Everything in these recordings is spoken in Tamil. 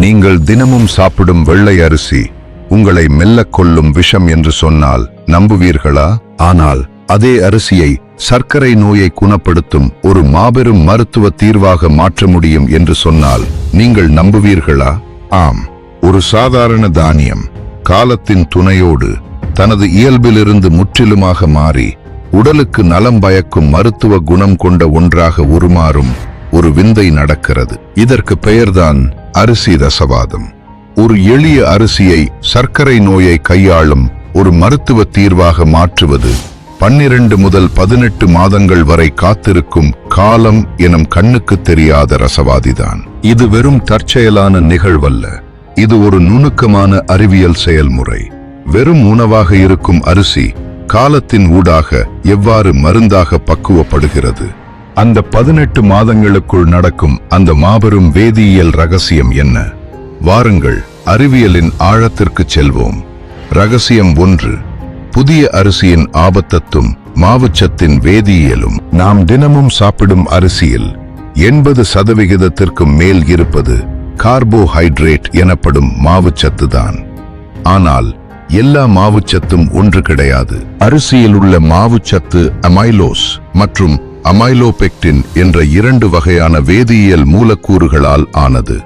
நீங்கள் தினமும் சாப்பிடும் வெள்ளை அரிசி உங்களை மெல்லக் கொல்லும் விஷம் என்று சொன்னால் நம்புவீர்களா? ஆனால் அதே அரிசியை சர்க்கரை நோயை குணப்படுத்தும் ஒரு மாபெரும் மருத்துவ தீர்வாக மாற்ற முடியும் என்று சொன்னால் நீங்கள் நம்புவீர்களா? ஆம், ஒரு சாதாரண தானியம் காலத்தின் துணையோடு தனது இயல்பிலிருந்து முற்றிலுமாக மாறி உடலுக்கு நலம் பயக்கும் மருத்துவ குணம் கொண்ட ஒன்றாக உருமாறும் ஒரு விந்தை நடக்கிறது. இதற்கு பெயர்தான் அரிசி ரசவாதம். ஒரு எளிய அரிசியை சர்க்கரை நோயை கையாளும் ஒரு மருத்துவ தீர்வாக மாற்றுவது 12 முதல் 18 மாதங்கள் வரை காத்திருக்கும் காலம் எனும் கண்ணுக்கு தெரியாத ரசவாதிதான். இது வெறும் தற்செயலான நிகழ்வல்ல, இது ஒரு நுணுக்கமான அறிவியல் செயல்முறை. வெறும் உணவாக இருக்கும் அரிசி காலத்தின் ஊடாக எவ்வாறு மருந்தாக பக்குவப்படுகிறது? அந்த 18 மாதங்களுக்குள் நடக்கும் அந்த மாபெரும் வேதியியல் ரகசியம் என்ன? வாருங்கள், அறிவியலின் ஆழத்திற்கு செல்வோம். ரகசியம் 1. புதிய அரிசியின் ஆபத்தத்தும் மாவுச்சத்தின் வேதியியலும். நாம் தினமும் சாப்பிடும் அரிசியில் 80% மேல் இருப்பது கார்போஹைட்ரேட் எனப்படும் மாவுச்சத்துதான். ஆனால் எல்லா மாவுச்சத்தும் ஒன்று கிடையாது. அரிசியில் உள்ள மாவுச்சத்து அமைலோஸ் மற்றும் அமைலோபெக்டின் என்ற 2 வகையான வேதியியல் மூலக்கூறுகளால் ஆனது.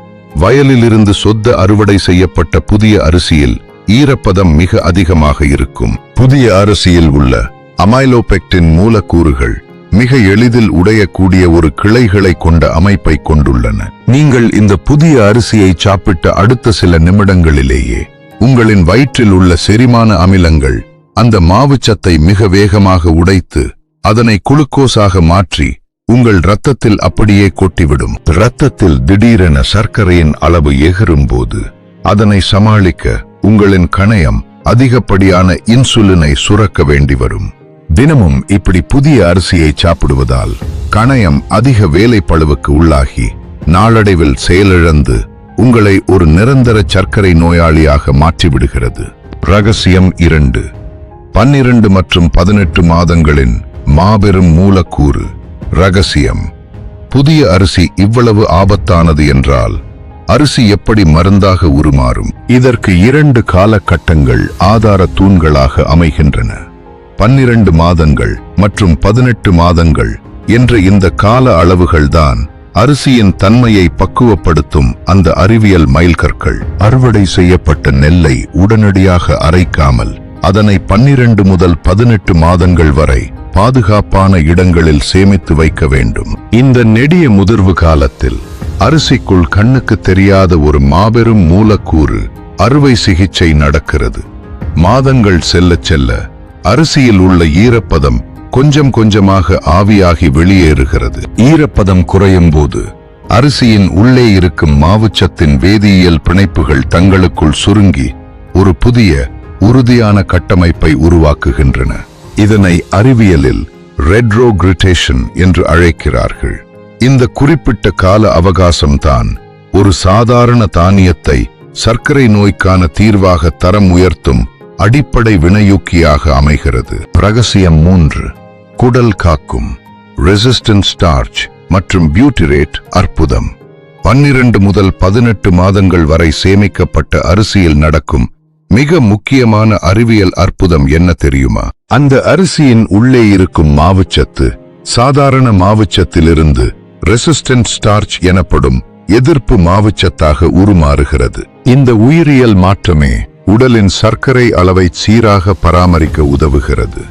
வயலிலிருந்து சொந்த அறுவடை செய்யப்பட்ட புதிய அரிசியில் ஈரப்பதம் மிக அதிகமாக இருக்கும். புதிய அரிசியில் உள்ள அமைலோபெக்டின் மூலக்கூறுகள் மிக எளிதில் உடையக்கூடிய ஒரு கிளைகளை கொண்ட அமைப்பை கொண்டுள்ளன. நீங்கள் இந்த புதிய அரிசியை சாப்பிட்ட அடுத்த சில நிமிடங்களிலேயே உங்களின் வயிற்றில் உள்ள செரிமான அமிலங்கள் அந்த மாவுச்சத்தை மிக வேகமாக உடைத்து அதனை குளுக்கோஸாக மாற்றி உங்கள் இரத்தத்தில் அப்படியே கொட்டிவிடும். இரத்தத்தில் திடீரென சர்க்கரையின் அளவு எகிரும் போது அதனை சமாளிக்க உங்களின் கணையம் அதிகப்படியான இன்சுலினை சுரக்க வேண்டி வரும். தினமும் இப்படி புதிய அரிசியை சாப்பிடுவதால் கணையம் அதிக வேலைப்பளுவுக்கு உள்ளாகி நாளடைவில் செயலிழந்து உங்களை ஒரு நிரந்தர சர்க்கரை நோயாளியாக மாற்றிவிடுகிறது. ரகசியம் 2. 12 மற்றும் 18 மாதங்களின் மாபெரும் மூலக்கூறு. ரகசியம்: புதிய அரிசி இவ்வளவு ஆபத்தானது என்றால் அரிசி எப்படி மருந்தாக உருமாறும்? இதற்கு 2 காலகட்டங்கள் ஆதார தூண்களாக அமைகின்றன. 12 மாதங்கள் மற்றும் 18 மாதங்கள் என்ற இந்த கால அளவுகள்தான் அரிசியின் தன்மையை பக்குவப்படுத்தும் அந்த அறிவியல் மைல்கற்கள். அறுவடை செய்யப்பட்ட நெல்லை உடனடியாக அரைக்காமல் அதனை 12 முதல் 18 மாதங்கள் வரை பாதுகாப்பான இடங்களில் சேமித்து வைக்க வேண்டும். இந்த நெடிய முதிர்வு காலத்தில் அரிசிக்குள் கண்ணுக்கு தெரியாத ஒரு மாபெரும் மூலக்கூறு அறுவை சிகிச்சை நடக்கிறது. மாதங்கள் செல்ல செல்ல அரிசியில் உள்ள ஈரப்பதம் கொஞ்சம் கொஞ்சமாக ஆவியாகி வெளியேறுகிறது. ஈரப்பதம் குறையும் போது அரிசியின் உள்ளே இருக்கும் மாவுச்சத்தின் வேதியியல் பிணைப்புகள் தங்களுக்குள் சுருங்கி ஒரு புதிய உறுதியான கட்டமைப்பை உருவாக்குகின்றன. இதனை அறிவியலில் ரெட்ரோகிரிட்டேஷன் என்று அழைக்கிறார்கள். இந்த குறிப்பிட்ட கால அவகாசம்தான் ஒரு சாதாரண தானியத்தை சர்க்கரை நோய்க்கான தீர்வாக தரம் உயர்த்தும் அடிப்படை வினையூக்கியாக அமைகிறது. ரகசியம் 3. குடல் காக்கும் ரெசிஸ்டன்ட் ஸ்டார்ச் மற்றும் பியூட்டிரேட் அற்புதம். 12 முதல் 18 மாதங்கள் வரை சேமிக்கப்பட்ட அரிசியில் நடக்கும் மிக முக்கியமான அறிவியல் அற்புதம் என்ன தெரியுமா? அந்த அரிசியின் உள்ளே இருக்கும் மாவுச்சத்து சாதாரண மாவுச்சத்திலிருந்து ரெசிஸ்டன்ட் ஸ்டார்ச் எனப்படும் எதிர்ப்பு மாவுச்சத்தாக உருமாறுகிறது. இந்த உயிரியல் மாற்றமே உடலின் சர்க்கரை அளவை சீராக பராமரிக்க உதவுகிறது.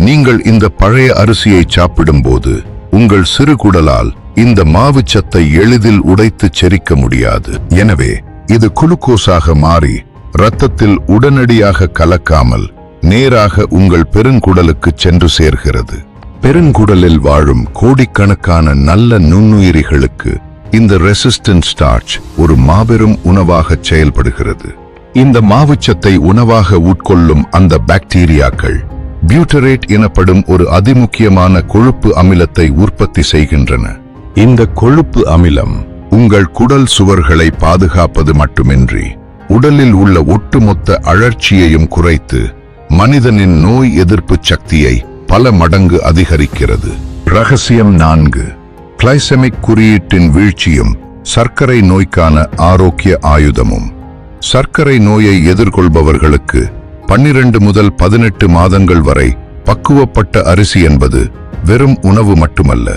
நீங்கள் இந்த பழைய அரிசியை சாப்பிடும்போது உங்கள் சிறுகுடலால் இந்த மாவுச்சத்தை எளிதில் உடைத்து செரிக்க முடியாது. எனவே இது குளுக்கோஸாக மாறி இரத்தத்தில் உடனடியாக கலக்காமல் நேராக உங்கள் பெருங்குடலுக்கு சென்று சேர்கிறது. பெருங்குடலில் வாழும் கோடிக்கணக்கான நல்ல நுண்ணுயிரிகளுக்கு இந்த ரெசிஸ்டன்ட் ஸ்டார்ச் ஒரு மாபெரும் உணவாக செயல்படுகிறது. இந்த மாவுச்சத்தை உணவாக உட்கொள்ளும் அந்த பாக்டீரியாக்கள் பியூட்டரேட் எனப்படும் ஒரு அதிமுக்கியமான கொழுப்பு அமிலத்தை உற்பத்தி செய்கின்றன. இந்த கொழுப்பு அமிலம் உங்கள் குடல் சுவர்களை பாதுகாப்பது மட்டுமின்றி உடலில் உள்ள ஒட்டுமொத்த அழற்சியையும் குறைத்து மனிதனின் நோய் எதிர்ப்பு சக்தியை பல மடங்கு அதிகரிக்கிறது. ரகசியம் 4. கிளைசெமிக் குறியீட்டின் வீழ்ச்சியும் சர்க்கரை நோய்க்கான ஆரோக்கிய ஆயுதமும். சர்க்கரை நோயை எதிர்கொள்பவர்களுக்கு 12 முதல் 18 மாதங்கள் வரை பக்குவப்பட்ட அரிசி என்பது வெறும் உணவு மட்டுமல்ல,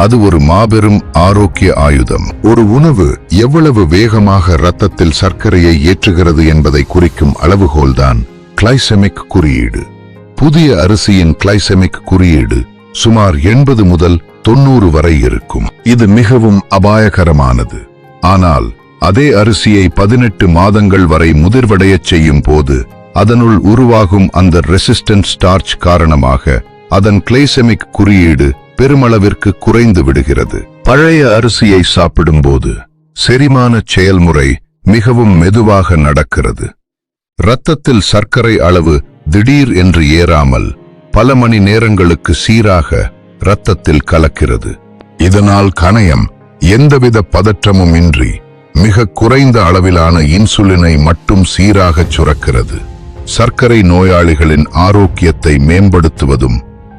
அது ஒரு மாபெரும் ஆரோக்கிய ஆயுதம். ஒரு உணவு எவ்வளவு வேகமாக இரத்தத்தில் சர்க்கரையை ஏற்றுகிறது என்பதை குறிக்கும் அளவுகோல்தான் கிளைசெமிக் குறியீடு. புதிய அரிசியின் கிளைசெமிக் குறியீடு சுமார் 80 முதல் 90 வரை இருக்கும். இது மிகவும் அபாயகரமானது. ஆனால் அதே அரிசியை 18 மாதங்கள் வரை முதிர்வடையச் செய்யும் போது அதனுள் உருவாகும் அந்த ரெசிஸ்டன்ட் ஸ்டார்ச் காரணமாக அதன் கிளைசெமிக் குறியீடு பெருமளவிற்கு குறைந்து விடுகிறது. பழைய அரிசியை சாப்பிடும்போது செரிமான செயல்முறை மிகவும் மெதுவாக நடக்கிறது. இரத்தத்தில் சர்க்கரை அளவு திடீர் என்று ஏறாமல் பல மணி நேரங்களுக்கு சீராக இரத்தத்தில் கலக்கிறது. இதனால் கணையம் எந்தவித பதற்றமும் இன்றி மிக குறைந்த அளவிலான இன்சுலினை மட்டும் சீராக சுரக்கிறது. சர்க்கரை நோயாளிகளின் ஆரோக்கியத்தை மேம்படுத்துவதும்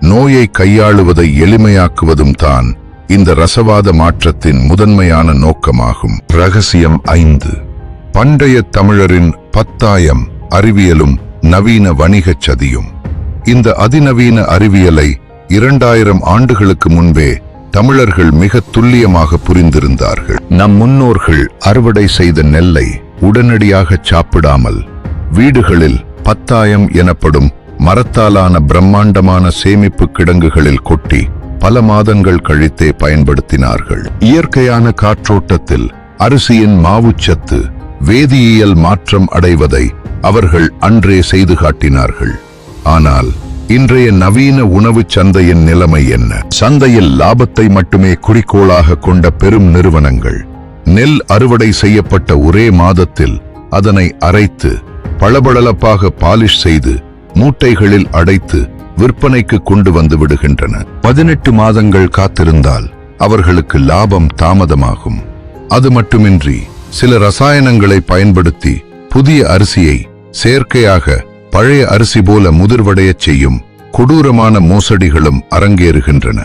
நோயை கையாளுவதை எளிமையாக்குவதும் தான் இந்த ரசவாத மாற்றத்தின் முதன்மையான நோக்கமாகும். ரகசியம் 5. பண்டைய தமிழரின் 10,000 அறிவியலும் நவீன வணிகச் சதியும். இந்த அதிநவீன அறிவியலை 2000 ஆண்டுகளுக்கு முன்பே தமிழர்கள் மிக துல்லியமாக புரிந்திருந்தார்கள். நம் முன்னோர்கள் அறுவடை செய்த நெல்லை உடனடியாக சாப்பிடாமல் வீடுகளில் 10,000 எனப்படும் மரத்தாலான பிரம்மாண்டமான சேமிப்பு கிடங்குகளில் கொட்டி பல மாதங்கள் கழித்தே பயன்படுத்தினார்கள். இயற்கையான காற்றோட்டத்தில் அரிசியின் மாவுச்சத்து வேதியியல் மாற்றம் அடைவதை அவர்கள் அன்றே செய்து காட்டினார்கள். ஆனால் இன்றைய நவீன உணவு சந்தையின் நிலைமை என்ன? சந்தையில் லாபத்தை மட்டுமே குறிக்கோளாக கொண்ட பெரும் நிறுவனங்கள் நெல் அறுவடை செய்யப்பட்ட ஒரே மாதத்தில் அதனை அரைத்து பளபளப்பாக பாலிஷ் செய்து மூட்டைகளில் அடைத்து விற்பனைக்கு கொண்டு வந்து விடுகின்றன. 18 மாதங்கள் காத்திருந்தால் அவர்களுக்கு லாபம் தாமதமாகும். அது மட்டுமின்றி சில ரசாயனங்களை பயன்படுத்தி புதிய அரிசியை செயற்கையாக பழைய அரிசி போல முதிர்வடையச் செய்யும் கொடூரமான மோசடிகளும் அரங்கேறுகின்றன.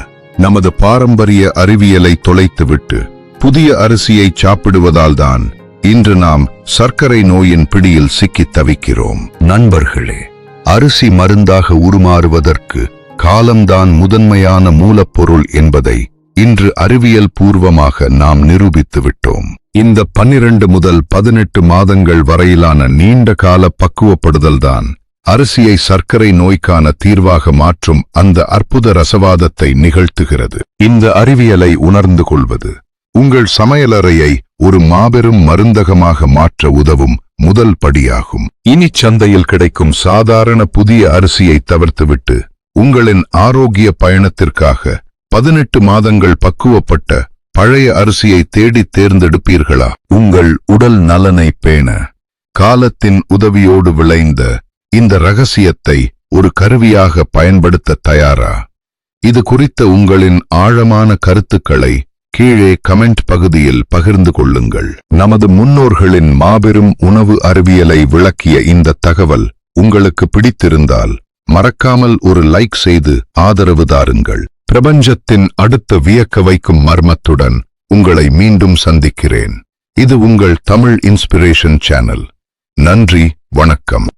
நமது பாரம்பரிய அறிவியலை தொலைத்துவிட்டு புதிய அரிசியை சாப்பிடுவதால்தான் இன்று நாம் சர்க்கரை நோயின் பிடியில் சிக்கித் தவிக்கிறோம். நண்பர்களே, அரிசி மருந்தாக உருமாறுவதற்கு காலம்தான் முதன்மையான மூலப்பொருள் என்பதை இன்று அறிவியல் பூர்வமாக நாம் நிரூபித்து விட்டோம். இந்த 12 முதல் 18 மாதங்கள் வரையிலான நீண்ட கால பக்குவப்படுதல்தான் அரிசியை சர்க்கரை நோய்க்கான தீர்வாக மாற்றும் அந்த அற்புத ரசவாதத்தை நிகழ்த்துகிறது. இந்த அறிவியலை உணர்ந்து கொள்வது உங்கள் சமையலறையை ஒரு மாபெரும் மருந்தகமாக மாற்ற உதவும் முதல் படியாகும். இனி சந்தையில் கிடைக்கும் சாதாரண புதிய அரிசியை தவிர்த்துவிட்டு உங்களின் ஆரோக்கிய பயணத்திற்காக 18 மாதங்கள் பக்குவப்பட்ட பழைய அரிசியை தேடி தேர்ந்தெடுப்பீர்களா? உங்கள் உடல் நலனை பேண காலத்தின் உதவியோடு விளைந்த இந்த ரகசியத்தை ஒரு கருவியாக பயன்படுத்த தயாரா? இது குறித்த உங்களின் ஆழமான கருத்துக்களை கீழே கமெண்ட் பகுதியில் பகிர்ந்து கொள்ளுங்கள். நமது முன்னோர்களின் மாபெரும் உணவு அறிவியலை விளக்கிய இந்த தகவல் உங்களுக்கு பிடித்திருந்தால் மறக்காமல் ஒரு லைக் செய்து ஆதரவு தாருங்கள். பிரபஞ்சத்தின் அடுத்த வியக்க வைக்கும் மர்மத்துடன் உங்களை மீண்டும் சந்திக்கிறேன். இது உங்கள் தமிழ் இன்ஸ்பிரேஷன் சேனல். நன்றி, வணக்கம்.